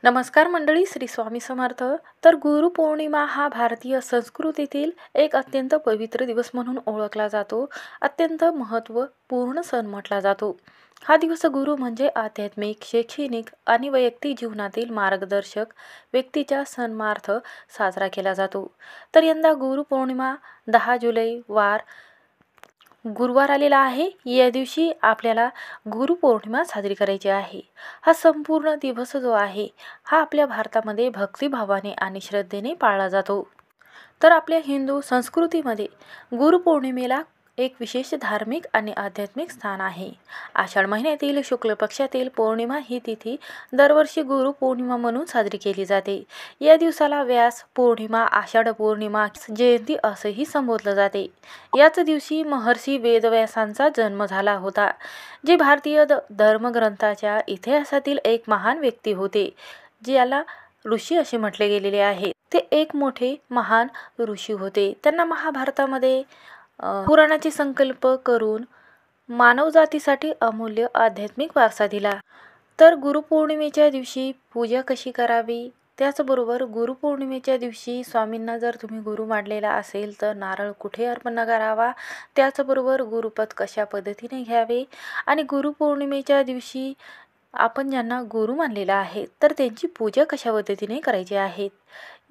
नमस्कार मंडळी, श्री स्वामी समर्थ. तर गुरुपौर्णिमा हा भारतीय संस्कृतीतील एक अत्यंत पवित्र दिवस म्हणून ओळखला जातो. अत्यंत महत्त्वपूर्ण सण म्हटला जातो. हा दिवस गुरु म्हणजे आध्यात्मिक, शैक्षणिक आणि वैयक्तिक जीवनातील मार्गदर्शक व्यक्तीच्या सन्मानार्थ साजरा केला जातो. तर यंदा गुरुपौर्णिमा 10 जुलै गुरुवार आलेला आहे. या दिवशी आपल्याला गुरुपौर्णिमा साजरी करायची आहे. हा संपूर्ण दिवस जो आहे हा आपल्या भारतामध्ये भक्तिभावाने आणि श्रद्धेने पाळला जातो. तर आपल्या हिंदू संस्कृतीमध्ये गुरुपौर्णिमेला एक विशेष धार्मिक आणि आध्यात्मिक स्थान आहे. आषाढ महिन्यातील शुक्ल पक्षातील पौर्णिमा ही तिथी दरवर्षी गुरुपौर्णिमा म्हणून साजरी केली जाते. या दिवसाला व्यास पौर्णिमा, आषाढ पौर्णिमा, जयंती असंही संबोधलं जाते. याच दिवशी महर्षी वेदव्यासांचा जन्म झाला होता, जे भारतीय धर्मग्रंथाच्या इतिहासातील एक महान व्यक्ती होते, ज्याला ऋषी असे म्हटले गेलेले आहे. ते एक मोठे महान ऋषी होते. त्यांना महाभारतामध्ये पुराणाचे संकल्प करून मानवजातीसाठी अमूल्य आध्यात्मिक वारसा दिला. तर गुरुपौर्णिमेच्या दिवशी पूजा कशी करावी, त्याचबरोबर गुरुपौर्णिमेच्या दिवशी स्वामींना जर तुम्ही गुरु मानलेला असेल तर नारळ कुठे अर्पण करावा, त्याचबरोबर गुरुपद कशा पद्धतीने घ्यावे आणि गुरुपौर्णिमेच्या दिवशी आपण ज्यांना गुरु मानलेला आहे तर त्यांची पूजा कशा पद्धतीने करायची आहे,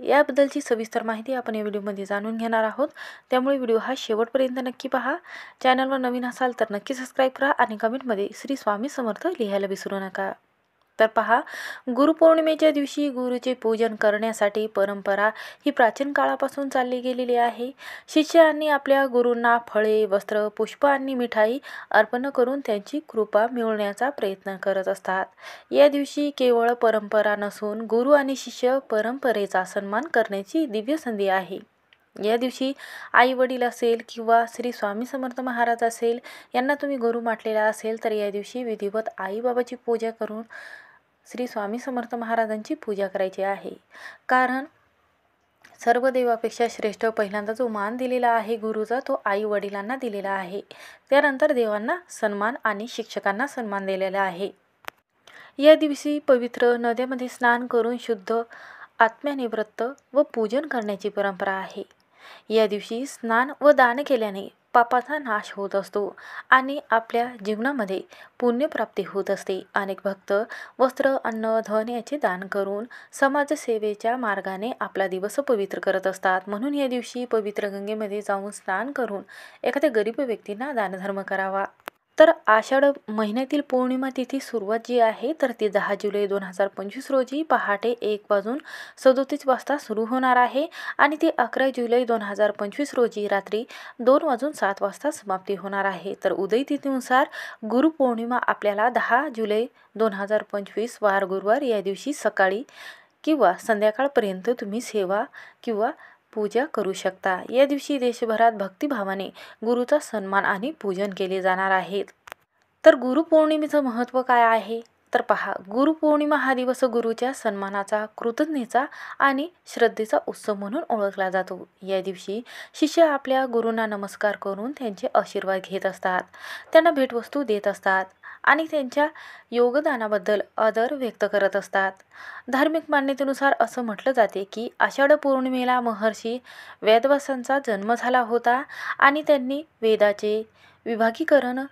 याबद्दलची सविस्तर माहिती आपण या व्हिडिओमध्ये जाणून घेणार आहोत. त्यामुळे व्हिडिओ हा शेवटपर्यंत नक्की पहा. चॅनलवर नवीन असाल तर नक्की सबस्क्राईब करा आणि कमेंटमध्ये श्री स्वामी समर्थ लिहायला विसरू नका. तर पहा, गुरुपौर्णिमेच्या दिवशी गुरुचे पूजन करण्यासाठी परंपरा ही प्राचीन काळापासून चालली गेलेली आहे. शिष्यांनी आपल्या गुरूंना फळे, वस्त्र, पुष्प आणि मिठाई अर्पण करून त्यांची कृपा मिळवण्याचा प्रयत्न करत असतात. या दिवशी केवळ परंपरा नसून गुरु आणि शिष्य परंपरेचा सन्मान करण्याची दिव्य संधी आहे. या दिवशी आई वडील असेल किंवा श्री स्वामी समर्थ महाराज असेल, यांना तुम्ही गुरु म्हटलेला असेल तर या दिवशी विधिवत आई बाबाची पूजा करून श्री स्वामी समर्थ महाराजांची पूजा करायची आहे. कारण सर्व देवापेक्षा श्रेष्ठ पहिल्यांदा जो मान दिलेला आहे गुरुचा, तो आई वडिलांना दिलेला आहे. त्यानंतर देवांना सन्मान आणि शिक्षकांना सन्मान दिलेला आहे. या दिवशी पवित्र नद्यामध्ये स्नान करून शुद्ध आत्म्याने व्रत व पूजन करण्याची परंपरा आहे. या दिवशी स्नान व दान केल्याने पापाचा नाश होत असतो आणि आपल्या जीवनामध्ये पुण्यप्राप्ती होत असते. अनेक भक्त वस्त्र, अन्न, धन याचे दान करून समाजसेवेच्या मार्गाने आपला दिवस पवित्र करत असतात. म्हणून या दिवशी पवित्र गंगेमध्ये जाऊन स्नान करून एखाद्या गरीब व्यक्तींना दानधर्म करावा. तर आषाढ महिन्यातील पौर्णिमा तिथी सुरुवात जी आहे तर ती 10 जुलै 2025 रोजी पहाटे 1:37 सुरू होणार आहे आणि ती 11 जुलै 2025 रोजी रात्री 2:07 समाप्ती होणार आहे. तर उदय तिथीनुसार गुरुपौर्णिमा आपल्याला 10 जुलै 2025 वार गुरुवार या दिवशी सकाळी किंवा संध्याकाळपर्यंत तुम्ही सेवा किंवा पूजा करू शकता. या दिवशी देशभरात भक्तिभावाने गुरुचा सन्मान आणि पूजन केले जाणार आहेत. तर गुरुपौर्णिमेचं महत्त्व काय आहे तर पहा, गुरुपौर्णिमा हा दिवस गुरुच्या सन्मानाचा, कृतज्ञतेचा आणि श्रद्धेचा उत्सव म्हणून ओळखला जातो. या दिवशी शिष्य आपल्या गुरूंना नमस्कार करून त्यांचे आशीर्वाद घेत असतात, त्यांना भेटवस्तू देत असतात आणि त्यांच्या योगदानाबद्दल आदर व्यक्त करत असतात. धार्मिक मान्यतेनुसार असं म्हटलं जाते की आषाढ पौर्णिमेला महर्षी वेदव्यासांचा जन्म झाला होता आणि त्यांनी वेदाचे विभागीकरण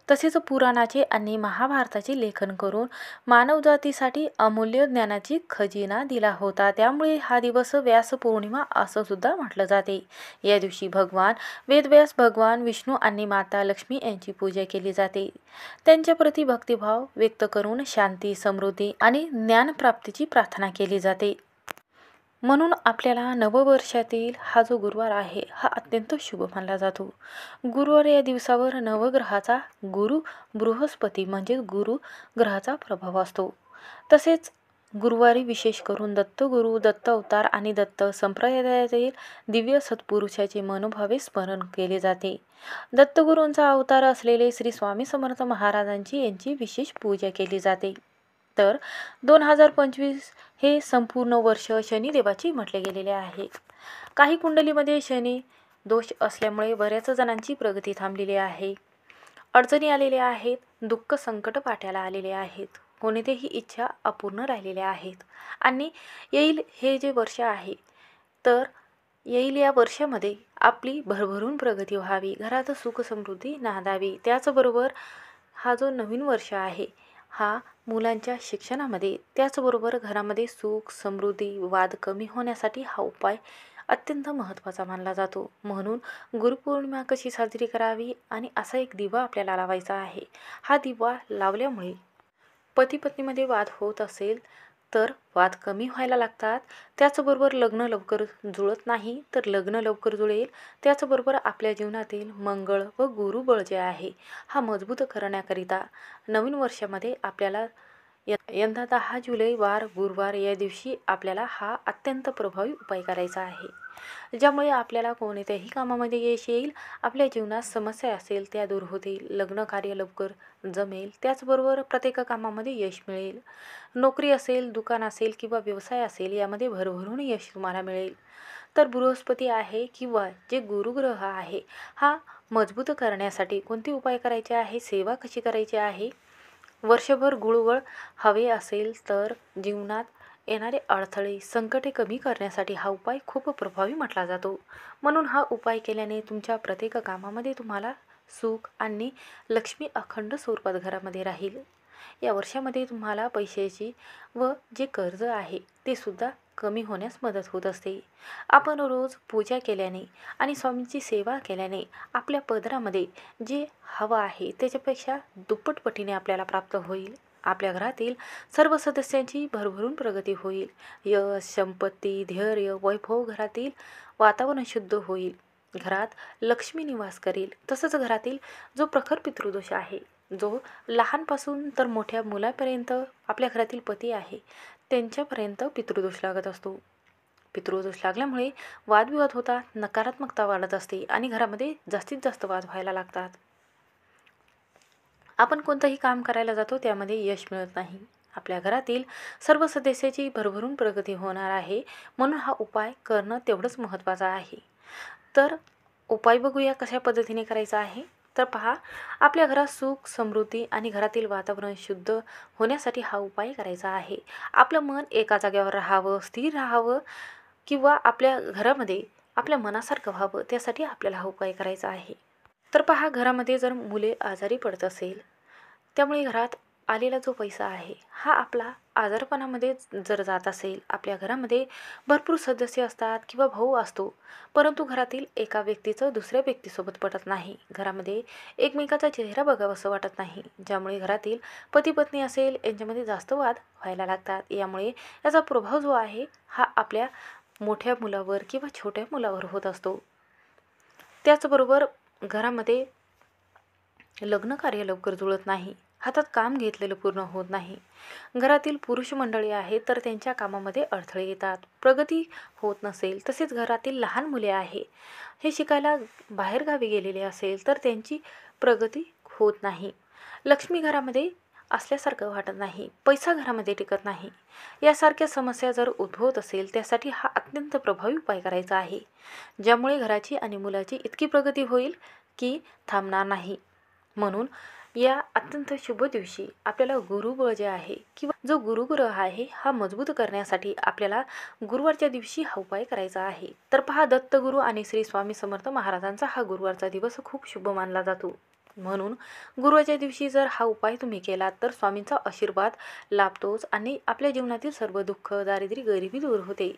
तसेच पुराणाचे आणि महाभारताचे लेखन करून मानवजातीसाठी अमूल्य ज्ञानाची खजिना दिला होता. त्यामुळे हा दिवस व्यास पौर्णिमा असं सुद्धा म्हटलं जाते. या दिवशी भगवान वेदव्यास, भगवान विष्णू आणि माता लक्ष्मी यांची पूजा केली जाते. त्यांच्या प्रति भक्तिभाव व्यक्त करून शांती, समृद्धी आणि ज्ञानप्राप्तीची प्रार्थना केली जाते. म्हणून आपल्याला नववर्षातील हा जो गुरुवार आहे हा अत्यंत शुभ मानला जातो. गुरुवार या दिवसावर नवग्रहाचा गुरु बृहस्पती म्हणजे गुरु ग्रहाचा प्रभाव असतो. तसेच गुरुवारी विशेष करून दत्तगुरु, दत्त अवतार आणि दत्त संप्रदायातील दिव्य सत्पुरुषाचे मनोभावे स्मरण केले जाते. दत्तगुरूंचा अवतार असलेले श्री स्वामी समर्थ महाराजांची यांची विशेष पूजा केली जाते. तर 2025 हे संपूर्ण वर्ष शनिदेवाची म्हटले गेलेले आहे. काही कुंडलीमध्ये शनी दोष असल्यामुळे बऱ्याच जणांची प्रगती थांबलेली आहे, अडचणी आलेल्या आहेत, दुःख संकट वाट्याला आलेले आहेत. कोणतेही इच्छा अपूर्ण राहिलेल्या आहेत आणि येईल हे जे वर्ष आहे तर येईल या वर्षामध्ये आपली भरभरून प्रगती व्हावी, घरात सुख समृद्धी नांदावी. त्याचबरोबर हा जो नवीन वर्ष आहे हा मुलांच्या शिक्षणामध्ये, त्याचबरोबर घरामध्ये सुख समृद्धी वाद कमी होण्यासाठी हा उपाय अत्यंत महत्त्वाचा मानला जातो. म्हणून गुरुपौर्णिमा कशी साजरी करावी आणि असा एक दिवा आपल्याला लावायचा आहे. हा दिवा लावल्यामुळे पती पत्नीमध्ये वाद होत असेल तर वाद कमी व्हायला लागतात. त्याचबरोबर लग्न लवकर जुळत नाही तर लग्न लवकर जुळेल. त्याचबरोबर आपल्या जीवनातील मंगळ व गुरुबळ जे आहे हा मजबूत करण्याकरिता नवीन वर्षामध्ये आपल्याला यंदा 10 जुलै वार गुरुवार या दिवशी आपल्याला हा अत्यंत प्रभावी उपाय करायचा आहे, ज्यामुळे आपल्याला कोणत्याही कामामध्ये यश येईल. आपल्या जीवनात समस्या असेल त्या दूर होतील, लग्न कार्य लवकर जमेल, त्याचबरोबर प्रत्येक कामामध्ये यश मिळेल. नोकरी असेल, दुकान असेल किंवा व्यवसाय असेल यामध्ये भरभरून यश तुम्हाला मिळेल. तर बृहस्पती आहे किंवा जे गुरुग्रह आहे हा मजबूत करण्यासाठी कोणते उपाय करायचे आहे, सेवा कशी करायची आहे, वर्षभर गुळवळ हवे असेल तर जीवनात येणारे अडथळे संकटे कमी करण्यासाठी हा उपाय खूप प्रभावी म्हटला जातो. म्हणून हा उपाय केल्याने तुमच्या प्रत्येक कामामध्ये तुम्हाला सुख आणि लक्ष्मी अखंड स्वरूपात घरामध्ये राहील. या वर्षामध्ये तुम्हाला पैशाची व जे कर्ज आहे ते सुद्धा कमी होण्यास मदत होत असते. आपण रोज पूजा केल्याने आणि स्वामींची सेवा केल्याने आपल्या पदरामध्ये जे हवं आहे त्याच्यापेक्षा दुप्पट पटीने आपल्याला प्राप्त होईल. आपल्या घरातील सर्व सदस्यांची भरभरून प्रगती होईल. यश, संपत्ती, धैर्य, वैभव, घरातील वातावरण शुद्ध होईल. घरात लक्ष्मी निवास करेल. तसंच घरातील जो प्रखर पितृदोष आहे, जो लहानपासून तर मोठ्या मुलापर्यंत आपल्या घरातील पती आहे त्यांच्यापर्यंत पितृदोष लागत असतो. पितृदोष लागल्यामुळे वादविवाद होतात, नकारात्मकता वाढत असते आणि घरामध्ये जास्तीत जास्त वाद व्हायला लागतात. आपण कोणतंही काम करायला जातो त्यामध्ये यश मिळत नाही. आपल्या घरातील सर्व सदस्याची भरभरून प्रगती होणार आहे. म्हणून हा उपाय करणं तेवढंच महत्त्वाचं आहे. तर उपाय बघूया कशा पद्धतीने करायचा आहे. तर पहा, आपल्या घरात सुख समृद्धी आणि घरातील वातावरण शुद्ध होण्यासाठी हा उपाय करायचा आहे. आपलं मन एका जागेवर राहावं, स्थिर राहावं किंवा आपल्या घरामध्ये आपल्या मनासारखं व्हावं त्यासाठी आपल्याला हा उपाय करायचा आहे. तर पहा, घरामध्ये जर मुले आजारी पडत असेल त्यामुळे घरात आलेला जो पैसा आहे हा आपला आजारपणामध्ये जर जात असेल, आपल्या घरामध्ये भरपूर सदस्य असतात किंवा भाऊ असतो परंतु घरातील एका व्यक्तीचं दुसऱ्या व्यक्तीसोबत पटत नाही, घरामध्ये एकमेकाचा चेहरा बघावासं वाटत नाही, ज्यामुळे घरातील पती पत्नी असेल यांच्यामध्ये जास्त वाद व्हायला लागतात. यामुळे याचा प्रभाव जो आहे हा आपल्या मोठ्या मुलावर किंवा छोट्या मुलावर होत असतो. त्याचबरोबर घरामध्ये लग्न कार्य लवकर जुळत नाही, हातात काम घेतलेलं पूर्ण होत नाही. घरातील पुरुष मंडळी आहेत तर त्यांच्या कामामध्ये अडथळे येतात, प्रगती होत नसेल. तसेच घरातील लहान मुले आहे हे शिकायला बाहेरगावी गेलेले असेल तर त्यांची प्रगती होत नाही. लक्ष्मी घरामध्ये असल्यासारखं वाटत नाही, पैसा घरामध्ये टिकत नाही. यासारख्या समस्या जर उद्भवत असेल त्यासाठी हा अत्यंत प्रभावी उपाय करायचा आहे, ज्यामुळे घराची आणि मुलाची इतकी प्रगती होईल की थांबणार नाही. म्हणून या अत्यंत शुभ दिवशी आपल्याला गुरुबळ जे आहे किंवा जो गुरुग्रह आहे हा मजबूत करण्यासाठी आपल्याला गुरुवारच्या दिवशी हा उपाय करायचा आहे. तर पहा, दत्तगुरू आणि श्री स्वामी समर्थ महाराजांचा हा गुरुवारचा दिवस खूप शुभ मानला जातो. म्हणून गुरुवारच्या दिवशी जर हा उपाय तुम्ही केलात तर स्वामींचा आशीर्वाद लाभतोच आणि आपल्या जीवनातील सर्व दुःख, दारिद्र्य, गरिबी दूर होते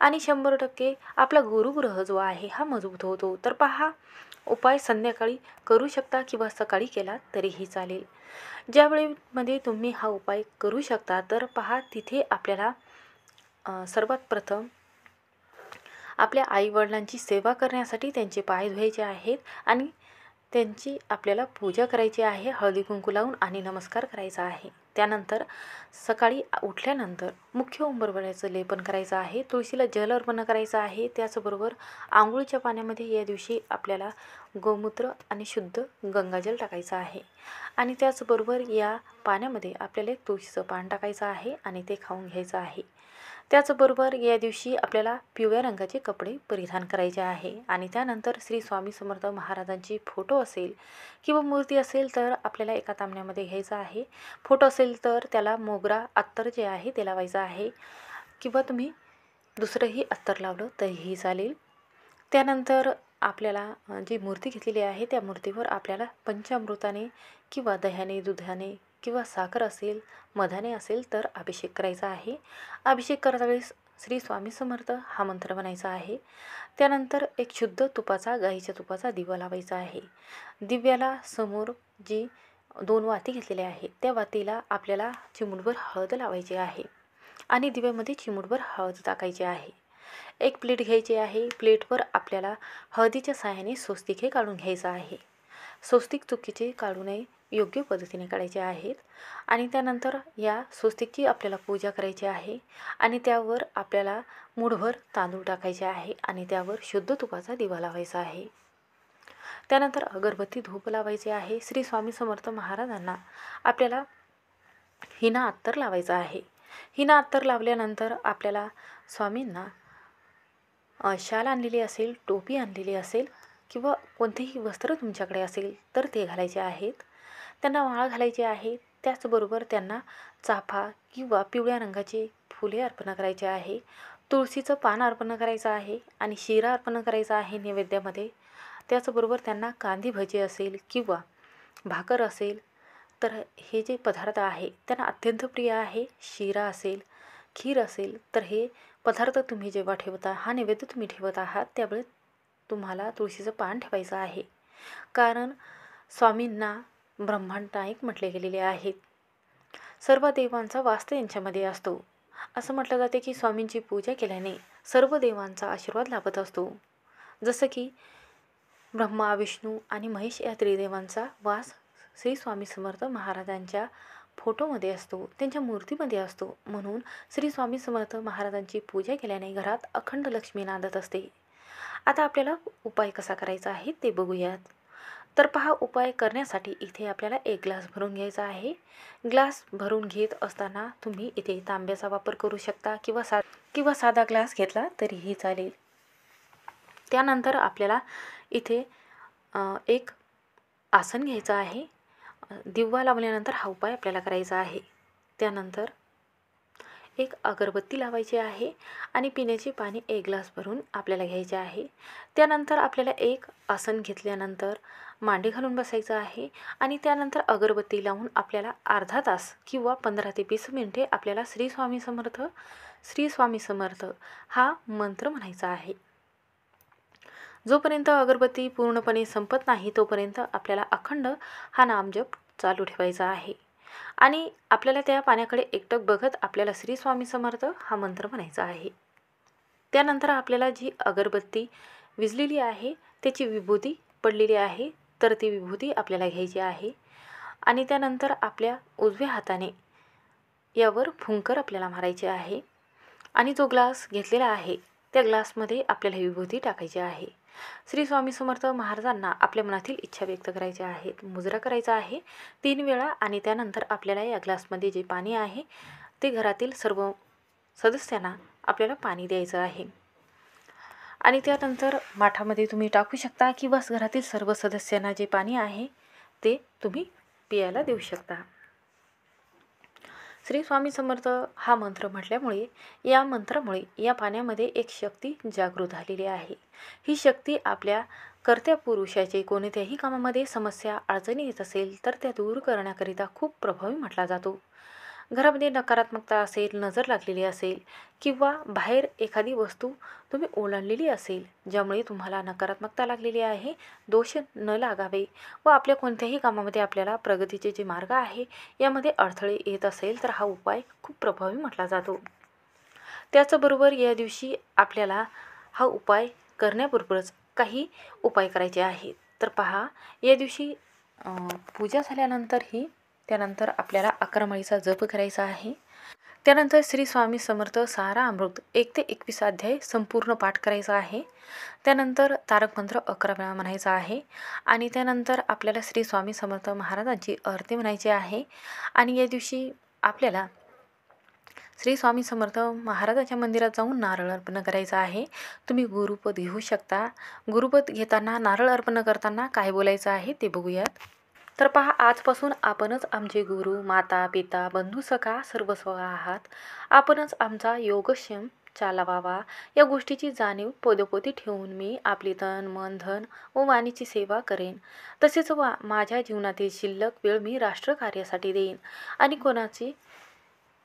आणि 100% आपला गुरुग्रह जो आहे हा मजबूत होतो. तर पहा, उपाय संध्याकाळी करू शकता किंवा सकाळी केला तरीही चालेल. ज्यावेळेमध्ये तुम्ही हा उपाय करू शकता तर पहा, तिथे आपल्याला सर्वात प्रथम आपल्या आईवडिलांची सेवा करण्यासाठी त्यांचे पाय धुवायचे आहेत आणि त्यांची आपल्याला पूजा करायची आहे, हळदी कुंकू लावून आणि नमस्कार करायचा आहे. त्यानंतर सकाळी उठल्यानंतर मुख्य उंबरवड्याचं लेपन करायचं आहे, तुळशीला जल अर्पण करायचं आहे. त्याचबरोबर आंघोळीच्या पाण्यामध्ये या दिवशी आपल्याला गोमूत्र आणि शुद्ध गंगाजल टाकायचं आहे आणि त्याचबरोबर या पाण्यामध्ये आपल्याला एक तुळशीचं पान टाकायचं आहे आणि ते खाऊन घ्यायचं आहे. त्याचबरोबर या दिवशी आपल्याला पिवळ्या रंगाचे कपडे परिधान करायचे आहे आणि त्यानंतर श्री स्वामी समर्थ महाराजांची फोटो असेल किंवा मूर्ती असेल तर आपल्याला एका तांब्यामध्ये घ्यायचं आहे. फोटो असेल नसेल तर त्याला मोगरा अत्तर जे आहे ते लावायचं आहे, किंवा तुम्ही दुसरंही अत्तर लावलं तरीही चालेल. त्यानंतर आपल्याला जी मूर्ती घेतलेली आहे त्या मूर्तीवर आपल्याला पंचामृताने किंवा दह्याने, दुधाने किंवा साखर असेल, मधाने असेल तर अभिषेक करायचा आहे. अभिषेक करता वेळेस श्री स्वामी समर्थ हा मंत्र म्हणायचा आहे. त्यानंतर एक शुद्ध तुपाचा, गाईच्या तुपाचा दिवा लावायचा आहे. दिव्याला समोर जी 2 वाती घेतलेल्या आहेत त्या वातीला आपल्याला चिमूटभर हळद लावायची आहे आणि दिव्यामध्ये चिमूटभर हळद टाकायची आहे. एक प्लेट घ्यायची आहे. प्लेटवर आपल्याला हळदीच्या साहाय्याने स्वस्तिक हे काढून घ्यायचं आहे. स्वस्तिक चुकीचे काढू नये, योग्य पद्धतीने काढायचे आहेत. आणि त्यानंतर या स्वस्तिकची आपल्याला पूजा करायची आहे आणि त्यावर आपल्याला मूठभर तांदूळ टाकायचे आहे आणि त्यावर शुद्ध तुपाचा दिवा लावायचा आहे. त्यानंतर अगरबत्ती, धूप लावायचे आहे. श्री स्वामी समर्थ महाराजांना आपल्याला हिना अत्तर लावायचा आहे. हिना अत्तर लावल्यानंतर आपल्याला स्वामींना शाल आणलेली असेल, टोपी आणलेली असेल किंवा कोणतेही वस्त्र तुमच्याकडे असेल तर ते घालायचे आहेत. त्यांना माळ घालायची आहे. त्याचबरोबर त्यांना चाफा किंवा पिवळ्या रंगाची फुले अर्पण करायचे आहे. तुळशीचं पान अर्पण करायचं आहे आणि शिरा अर्पण करायचा आहे नैवेद्यामध्ये. त्याचबरोबर त्यांना कांदी भजी असेल किंवा भाकर असेल तर हे जे पदार्थ आहे त्यांना अत्यंत प्रिय आहे. शिरा असेल, खीर असेल तर हे पदार्थ तुम्ही जेव्हा ठेवता, हा नैवेद्य तुम्ही ठेवत आहात त्यावेळेस तुम्हाला तुळशीचं पान ठेवायचं आहे. कारण स्वामींना ब्रह्मांड नायक म्हटले गेलेले आहेत. सर्व देवांचा वास यांच्यामध्ये असतो. असं म्हटलं जाते की स्वामींची पूजा केल्याने सर्व देवांचा आशीर्वाद लाभत असतो. जसं की ब्रह्मा, विष्णू आणि महेश या त्रिदेवांचा वास श्री स्वामी समर्थ महाराजांच्या फोटोमध्ये असतो, त्यांच्या मूर्तीमध्ये असतो. म्हणून श्री स्वामी समर्थ महाराजांची पूजा केल्याने घरात अखंड लक्ष्मी नांदत असते. आता आपल्याला उपाय कसा करायचा आहे ते बघूयात. तर पहा, उपाय करण्यासाठी इथे आपल्याला 1 ग्लास भरून घ्यायचा आहे. ग्लास भरून घेत असताना तुम्ही इथे तांब्याचा वापर करू शकता किंवा साधा ग्लास घेतला तरीही चालेल. त्यानंतर आपल्याला इथे एक आसन घ्यायचं आहे. दिवा लावल्यानंतर हा उपाय आपल्याला करायचा आहे. त्यानंतर एक अगरबत्ती लावायची आहे आणि पिण्याचे पाणी 1 ग्लास भरून आपल्याला घ्यायचे आहे. त्यानंतर आपल्याला एक आसन घेतल्यानंतर मांडी घालून बसायचं आहे आणि त्यानंतर अगरबत्ती लावून आपल्याला अर्धा तास किंवा 15 ते 20 मिनिटे आपल्याला श्री स्वामी समर्थ, श्री स्वामी समर्थ हा मंत्र म्हणायचा आहे. जोपर्यंत अगरबत्ती पूर्णपणे संपत नाही तोपर्यंत आपल्याला अखंड हा नामजप चालू ठेवायचा आहे आणि आपल्याला त्या पाण्याकडे एकटक बघत आपल्याला श्री स्वामी समर्थ हा मंत्र म्हणायचा आहे. त्यानंतर आपल्याला जी अगरबत्ती विझलेली आहे त्याची विभूती पडलेली आहे तर ती विभूती आपल्याला घ्यायची आहे आणि त्यानंतर आपल्या उजव्या हाताने यावर फुंकर आपल्याला मारायचे आहे आणि जो ग्लास घेतलेला आहे त्या ग्लासमध्ये आपल्याला विभूती टाकायची आहे. श्री स्वामी समर्थ महाराजांना आपल्या मनातील इच्छा व्यक्त करायच्या आहेत. मुजरा करायचा आहे 3 वेळा आणि त्यानंतर आपल्याला या ग्लासमध्ये जे पाणी आहे ते घरातील सर्व सदस्यांना आपल्याला पाणी द्यायचं आहे आणि त्यानंतर माठामध्ये तुम्ही टाकू शकता किंवा घरातील सर्व सदस्यांना जे पाणी आहे ते तुम्ही पियायला देऊ शकता. श्री स्वामी समर्थ हा मंत्र म्हटल्यामुळे या मंत्रामुळे या पाण्यामध्ये एक शक्ती जागृत झालेली आहे. ही शक्ती आपल्या कर्त्या पुरुषाचे कोणत्याही कामामध्ये समस्या अडचणी येत असेल तर त्या दूर करण्याकरिता खूप प्रभावी म्हटला जातो. घरामध्ये नकारात्मकता असेल, नजर लागलेली असेल किंवा बाहेर एखादी वस्तू तुम्ही ओलांडलेली असेल ज्यामुळे तुम्हाला नकारात्मकता लागलेली आहे, दोष न लागावे व आपल्या कोणत्याही कामामध्ये आपल्याला प्रगतीचे जे मार्ग आहे यामध्ये अडथळे येत असेल तर हा उपाय खूप प्रभावी म्हटला जातो. त्याचबरोबर या दिवशी आपल्याला हा उपाय करण्याबरोबरच काही उपाय करायचे आहेत. तर पहा, या दिवशी पूजा झाल्यानंतरही त्यानंतर आपल्याला 11 माळीचा जप करायचा आहे. त्यानंतर श्री स्वामी समर्थ सारा अमृत 1 ते 21 अध्याय संपूर्ण पाठ करायचा आहे. त्यानंतर तारक मंत्र 11 वेळा म्हणायचा आहे आणि त्यानंतर आपल्याला श्री स्वामी समर्थ महाराजांची आरती म्हणायची आहे आणि या दिवशी आपल्याला श्री स्वामी समर्थ महाराजांच्या मंदिरात जाऊन नारळ अर्पण करायचा आहे. तुम्ही गुरुपद घेऊ शकता. गुरुपद घेताना नारळ अर्पण करताना काय बोलायचं आहे ते बघूयात. तर पहा, आजपासून आपणच आमचे गुरु, माता, पिता, बंधू, सखा, सर्वस्व आहात. आपणच आमचा योगक्षेम चालवावा. या गोष्टीची जाणीव पदोपदी ठेवून मी आपली तन, मन, धन व वाणीची सेवा करेन. तसेच माझ्या जीवनातील शिल्लक वेळ मी राष्ट्रकार्यासाठी देईन आणि कोणाची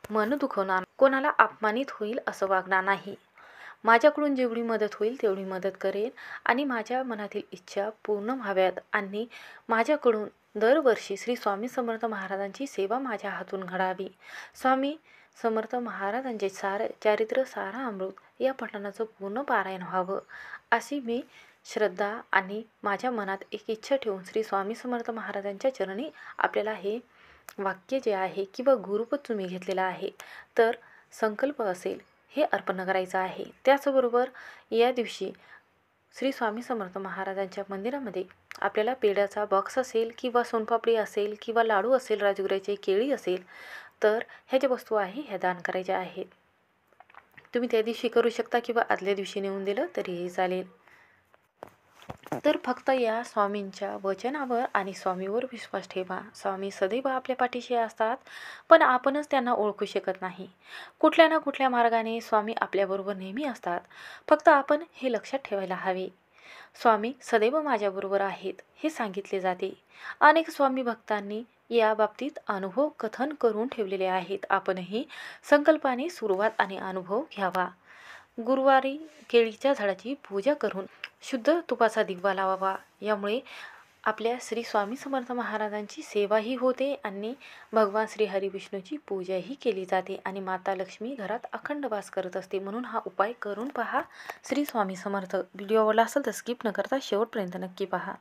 मन दुखवणार, कोणाला अपमानित होईल असं वागणार नाही. माझ्याकडून जेवढी मदत होईल तेवढी मदत करेन आणि माझ्या मनातील इच्छा पूर्ण व्हाव्यात आणि माझ्याकडून दरवर्षी श्री स्वामी समर्थ महाराजांची सेवा माझ्या हातून घडावी. स्वामी समर्थ महाराजांचे चारित्र सारामृत या पठणाचं पूर्ण पारायण व्हावं अशी मी श्रद्धा आणि माझ्या मनात एक इच्छा ठेवून श्री स्वामी समर्थ महाराजांच्या चरणी आपल्याला हे वाक्य जे आहे किंवा गुरुपद तुम्ही घेतलेला आहे तर संकल्प असेल हे अर्पण करायचं आहे. त्याचबरोबर या दिवशी श्री स्वामी समर्थ महाराजांच्या मंदिरामध्ये आपल्याला पेढ्याचा बॉक्स असेल किंवा सोनपापडी असेल किंवा लाडू असेल, राजगिऱ्याची केळी असेल तर ह्या ज्या वस्तू आहे ह्या दान करायच्या आहेत. तुम्ही त्या दिवशी करू शकता किंवा आदल्या दिवशी नेऊन दिलं तरीही चालेल. तर फक्त या स्वामींच्या वचनावर आणि स्वामीवर विश्वास ठेवा. स्वामी सदैव आपल्या पाठीशी असतात, पण आपणच त्यांना ओळखू शकत नाही. कुठल्या ना कुठल्या मार्गाने स्वामी आपल्याबरोबर नेहमी असतात. फक्त आपण हे लक्षात ठेवायला हवे. स्वामी सदैव माझ्याबरोबर आहेत हे सांगितले जाते. अनेक स्वामी भक्तांनी या बाबतीत अनुभव कथन करून ठेवलेले आहेत. आपणही संकल्पाने सुरुवात आणि अनुभव घ्यावा. गुरुवारी केळीच्या झाडाची पूजा करून शुद्ध तुपाचा दिवा लावावा. यामुळे आपल्या श्री स्वामी समर्थ महाराजांची सेवाही होते आणि भगवान श्री हरिविष्णूची पूजाही केली जाते आणि माता लक्ष्मी घरात अखंड वास करत असते. म्हणून हा उपाय करून पहा. श्री स्वामी समर्थ. व्हिडिओ आवडला असेल तर स्किप न करता शेवटपर्यंत नक्की पहा.